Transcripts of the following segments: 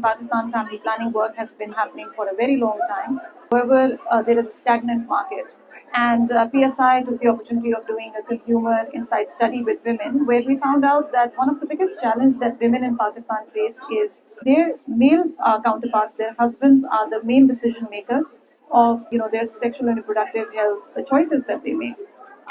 Pakistan, family planning work has been happening for a very long time. However, there is a stagnant market. And PSI took the opportunity of doing a consumer insight study with women, where we found out that one of the biggest challenges that women in Pakistan face is their male counterparts, their husbands, are the main decision makers of their sexual and reproductive health choices that they make.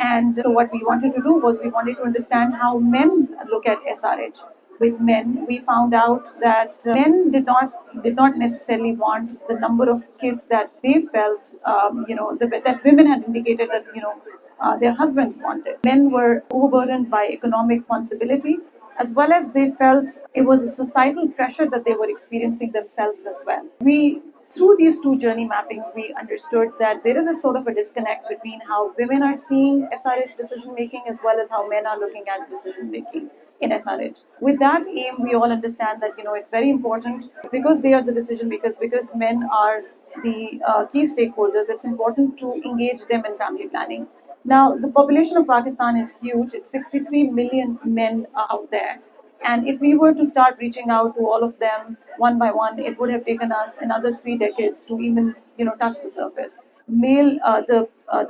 And so what we wanted to do was we wanted to understand how men look at SRH. With men, we found out that men did not necessarily want the number of kids that they felt, that women had indicated that their husbands wanted. Men were overburdened by economic responsibility, as well as they felt it was a societal pressure that they were experiencing themselves as well. We through these two journey mappings, we understood that there is a sort of a disconnect between how women are seeing SRH decision making as well as how men are looking at decision making in SRH. With that aim, we all understand that it's very important because they are the decision makers, because men are the key stakeholders. It's important to engage them in family planning. Now, the population of Pakistan is huge. It's 63 million men out there. And if we were to start reaching out to all of them one by one, it would have taken us another 3 decades to even, touch the surface. The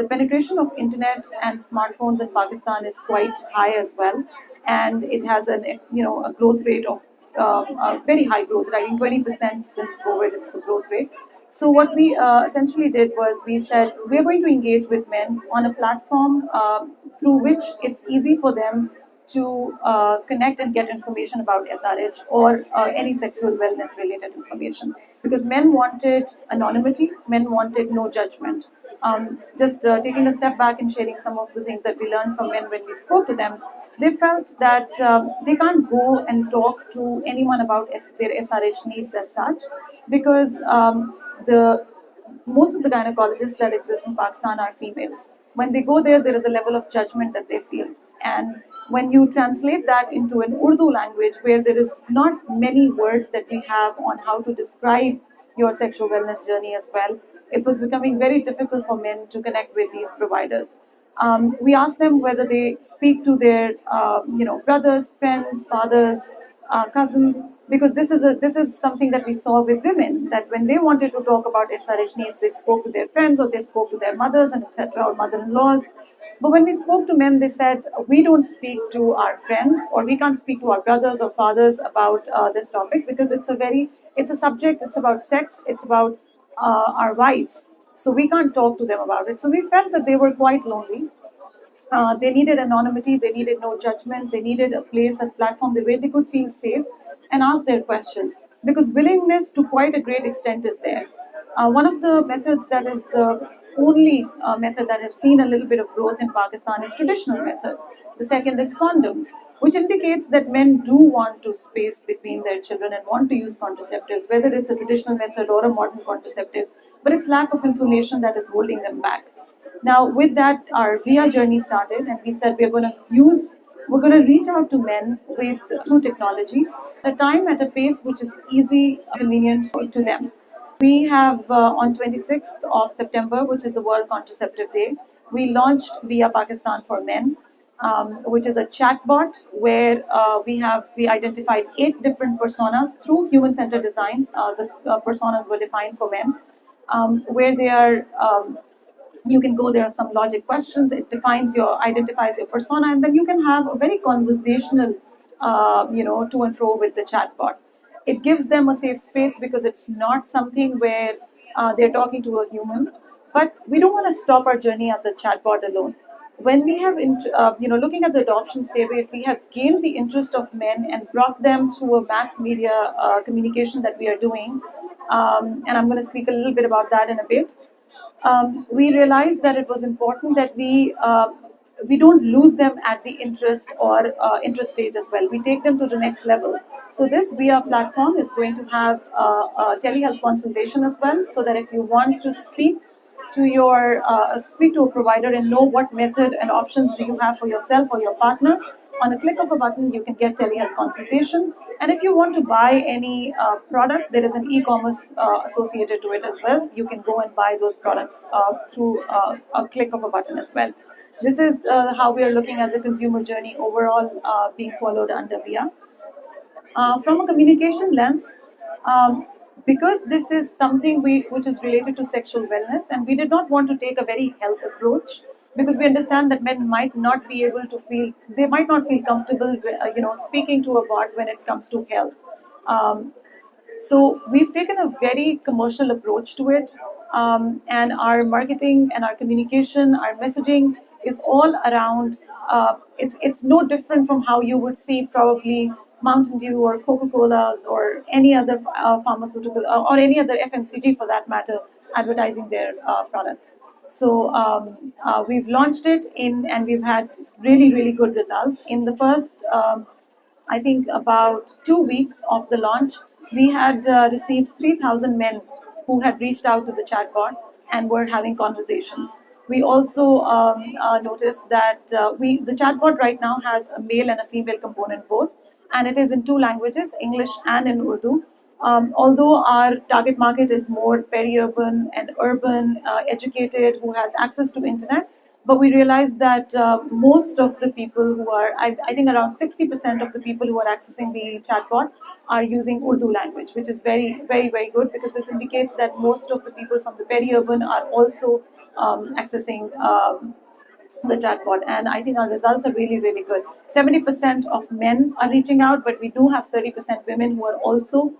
penetration of internet and smartphones in Pakistan is quite high as well, and it has a growth rate of a very high growth rate, I think 20% since COVID. It's a growth rate. So what we essentially did was we said we're going to engage with men on a platform through which it's easy for them to connect and get information about SRH or any sexual wellness related information. Because men wanted anonymity, men wanted no judgment. Just taking a step back and sharing some of the things that we learned from men when we spoke to them, they felt that they can't go and talk to anyone about their SRH needs as such, because the most of the gynecologists that exist in Pakistan are females. When they go there, there is a level of judgment that they feel. And when you translate that into an Urdu language where there is not many words that we have on how to describe your sexual wellness journey as well, it was becoming very difficult for men to connect with these providers. We asked them whether they speak to their, brothers, friends, fathers, cousins, because this is something that we saw with women, that when they wanted to talk about SRH needs, they spoke to their friends or they spoke to their mothers and etc. or mother-in-laws. But when we spoke to men, they said we don't speak to our friends or we can't speak to our brothers or fathers about this topic, because it's a subject. It's about sex. It's about our wives. So we can't talk to them about it. So we felt that they were quite lonely. They needed anonymity, they needed no judgment, they needed a place, a platform where they could feel safe and ask their questions. Because willingness to quite a great extent is there. One of the methods that is the only method that has seen a little bit of growth in Pakistan is traditional method. The second is condoms, which indicates that men do want to space between their children and want to use contraceptives, whether it's a traditional method or a modern contraceptive, but it's lack of information that is holding them back. Now, with that, our VIYA journey started, and we said we're going to reach out to men through technology at a time, at a pace which is easy, convenient to them. We have on 26th of September, which is the World Contraceptive Day, we launched VIYA Pakistan for Men, which is a chatbot where we identified 8 different personas through human-centered design. The personas were defined for men, where they are. You can go, there are some logic questions, it identifies your persona, and then you can have a very conversational to and fro with the chatbot. It gives them a safe space because it's not something where they're talking to a human. But we don't want to stop our journey at the chatbot alone. When we have looking at the adoption stage, we have gained the interest of men and brought them through a mass media communication that we are doing, and I'm going to speak a little bit about that in a bit. We realized that it was important that we don't lose them at the interest or interest stage as well. We take them to the next level. So this VIYA platform is going to have a telehealth consultation as well, so that if you want to speak to a provider and know what method and options do you have for yourself or your partner, on a click of a button, you can get telehealth consultation. And if you want to buy any product, there is an e-commerce associated to it as well. You can go and buy those products through a click of a button as well. This is how we are looking at the consumer journey overall being followed under VIYA. From a communication lens, Um, because this is something which is related to sexual wellness, and we did not want to take a very health approach, because we understand that men might not be able to feel, they might not feel comfortable, speaking to a bot when it comes to health. Um, so we've taken a very commercial approach to it, and our marketing and our communication, our messaging is all around. It's no different from how you would see probably Mountain Dew or Coca-Cola's or any other pharmaceutical, or any other FMCG for that matter, advertising their products. So we've launched it and we've had really good results in the first. I think about 2 weeks of the launch, we had received 3,000 men who had reached out to the chatbot and were having conversations. We also noticed that the chatbot right now has a male and a female component both, and it is in two languages, English and in Urdu. Although our target market is more peri-urban and urban, educated, who has access to internet, but we realized that most of the people who are, I think around 60% of the people who are accessing the chatbot are using Urdu language, which is very good, because this indicates that most of the people from the peri-urban are also accessing the chatbot. And I think our results are really good. 70% of men are reaching out, but we do have 30% women who are also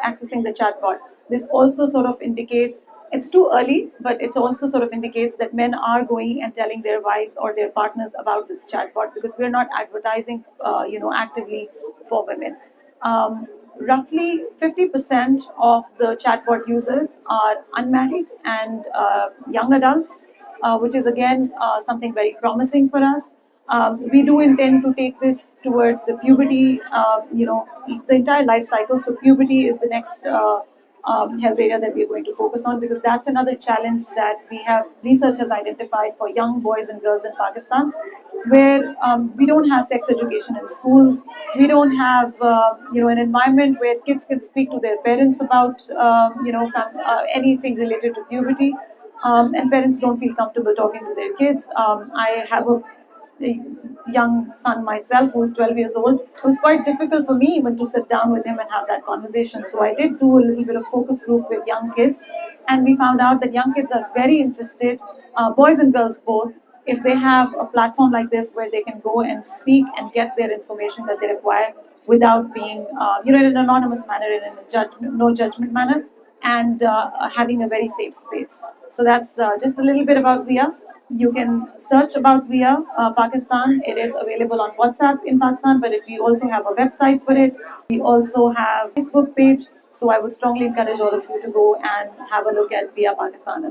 accessing the chatbot. This also sort of indicates, it's too early, but it also sort of indicates that men are going and telling their wives or their partners about this chatbot, because we're not advertising actively for women. Roughly 50% of the chatbot users are unmarried and young adults, which is again something very promising for us. We do intend to take this towards the puberty, the entire life cycle. So puberty is the next health area that we're going to focus on, because that's another challenge that we have, research has identified for young boys and girls in Pakistan, where we don't have sex education in schools. We don't have an environment where kids can speak to their parents about anything related to puberty, and parents don't feel comfortable talking to their kids. I have a young son myself who's 12 years old. It was quite difficult for me even to sit down with him and have that conversation. So I did do a little bit of focus group with young kids, and we found out that young kids are very interested, boys and girls both, if they have a platform like this where they can go and speak and get their information that they require without being, in an anonymous manner, in a no judgment manner, and having a very safe space. So that's just a little bit about VIYA. You can search about VIYA Pakistan. It is available on WhatsApp in Pakistan, but we also have a website for it. We also have a Facebook page. So I would strongly encourage all of you to go and have a look at VIYA Pakistan.